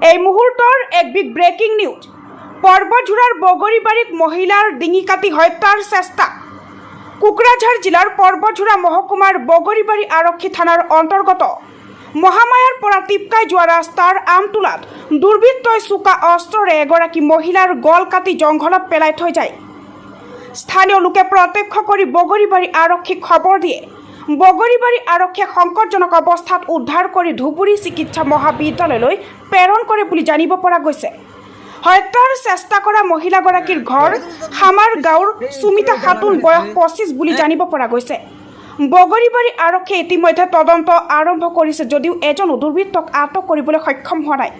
এই মুহূর্তৰ এক big breaking news. পর্বঝুড়ার বগরিবাড়িত মহিলার ডিঙি কাটি হত্যার চেষ্টা। কোকরাঝার জিলার পর্বঝুড়া মহকুমার বগরিবাড়ি আরক্ষী থানার অন্তর্গত মহামায়ার পৰা টিপকাই যোৱা ৰাস্তাৰ আমতোলাত দুৰ্বৃত্তই চোকা অস্ত্ৰৰে এগৰাকী মহিলাৰ গল কাটি জংঘলত পেলাই থৈ যায়। স্থানীয় লোকে প্ৰত্যক্ষ কৰি বগরিবাড়ি আৰক্ষীক খবৰ দিয়ে। বগরিবাড়ি আৰক্ষীয়ে সংকটজনক অৱস্থাত উদ্ধাৰ কৰি ধুবুৰী চিকিৎসা মহাবিদ্যালয়লৈ প্ৰেৰণ কৰে বুলি জানিব পৰা গৈছে। হত্যাৰ চেষ্টা কৰা মহিলাগৰাকীৰ ঘৰ খামাৰ গাঁৱৰ সুমিতা খাতুন, বয়স 25 বুলি জানিব পৰা গৈছে। বগরিবাড়ি আৰক্ষীয়ে ইতিমধ্যে তদন্ত আৰম্ভ কৰিছে যদিও এজনো দুৰ্বৃত্তক আটক কৰিবলৈ সক্ষম হোৱা নাই।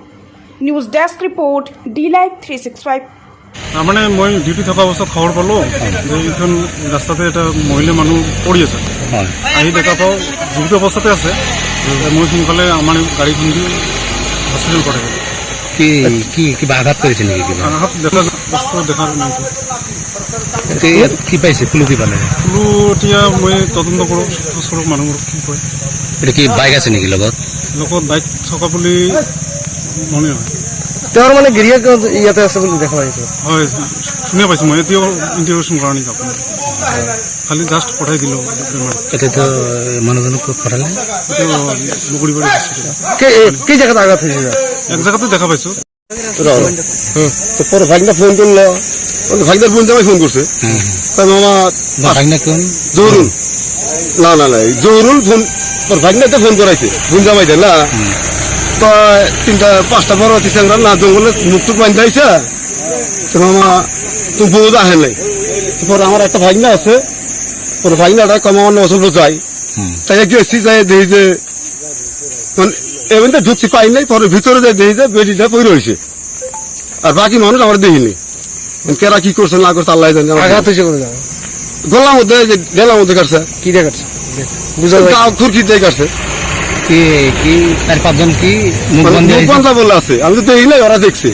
News desk report D-Live 365। মানে মই ডিউটি থকা অৱস্থাত খবৰ পালোঁ যে এইখন ৰাস্তাতে এটা মহিলা মানুহ পৰি আছে। আহি দেখা পাওঁ জীৱিত অৱস্থাতে আছে। মই সোনকালে আমাৰ গাড়ীখন দি হস্পিটেল পঠাই কিবা আঘাত কৰিছে নেকি? কিবা আঘাত দেখাৰ নাই। কি পাইছে? কুলু কি পালে? কুলু এতিয়া মই তদন্ত কৰোঁ ওচৰৰ মানুহবোৰক কি কয়। এটা কি বাইক আছে নেকি লগত? বাইক থকা বুলি মনে হয়। তেওঁৰ মানে গিৰিয়েক ইয়াতে আছে বুলি দেখা পাইছোঁ। হয়, শুনি পাইছোঁ। মই এতিয়াও ইণ্টাৰভিউশ্যন কৰা নাই আপোনাক, খালি জাষ্ট পঠাই দিলোঁ। এতিয়াতো মানুহজনক ক'ত পঠালে? এতিয়া বগরিবাড়ি হস্পিটেল। কি জায়গাতে আঘাত হয়েছিল? এক জায়গাতে দেখা পাইছোঁ। পরে ভাগনা ফোন করলো, ভাগনার বোন জামাই ফোন করছে। মামা ভাগনা কোন? জহুরুল। না না না, জহুরুল ফোন ভাগনাতে ফোন করাইছে, বোন জামাই দেন না। তো 3-5টা বড় তিসাংরা না জঙ্গলে মুক্তুক বান্ধ আইছে। তো মামা তুমি বউ আহে নাই। পরে আমার একটা ভাগনা আছে, পরে ভাগনাটা কমানো অসুবিধা যায়। তাই গেছি যাই দেখি যে এমনিতে ঢুকছি পাই নাই। পরে ভিতরে যাই দেখি যে বেডিটা পড়ে রয়েছে, আর বাকি মানুষ আমরা দেখিনি। কেরা কি করছে না করছে আল্লাহ জানে। আঘাত হয়েছে কোন জায়গায়? গলার মধ্যে গেলার মধ্যে কাটছে। কি দেখাচ্ছে বুঝা যায়? খুরকি দিয়ে কাটছে। কি 4-5 জন কি মুখ বন্ধ মুখ বন্ধ বলে আছে, আমি তো দেখি নাই, ওরা দেখছে।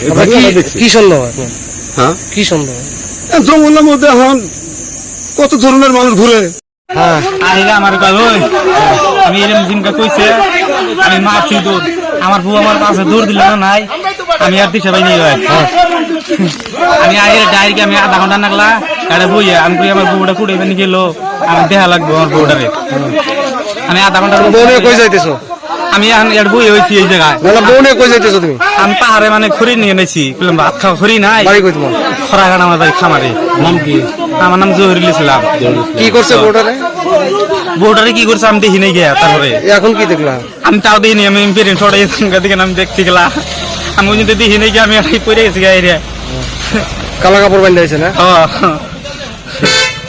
কি সন্দেহ আপনার? হ্যাঁ, কি সন্দেহ? জঙ্গলের মধ্যে এখন কত ধরনের মানুষ ঘুরে। আহিলে আমার আমি এরকম জিনকা কইছে, আমি মারছি দৌড়। আমার বউ আমার পাশে দৌড় দিল না নাই, আমি আর দিশা পাই নাই। আমি আগে ডাইরেক্ট আমি আধা ঘন্টা নাগলা এটা বইয়ে আমি কই আমার বউটা কুড়ে বেনি গেল, আমার দেখা লাগবে আমার বউটারে। আমি আধা ঘন্টা বউনে কই যাইতেছো? আমি এখন এর বই হয়েছি এই জায়গায়। বউনে কই যাইতেছো তুমি? আমি পাহাড়ে মানে খড়ি নিয়ে নেছি, ভাত খাওয়া খড়ি নাই। বাড়ি কই তোমার? খরাঘাট আমার বাড়ি খামারে। নাম কি? আমার নাম জহিরুল ইসলাম। কি করছে বউটারে? বউটারে কি করছে আমি দেখি নাই গিয়া। তারপরে এখন কি দেখলা? আমি তাও দেখিনি, আমি পেরেন্ট ছড়াই দিকে আমি দেখতে গেলাম। আমি ওই জন্য দেখি নাই গিয়ে, আমি পড়ে গেছি গা এরিয়া। কালা কাপড় বান্ধা হয়েছে না? ও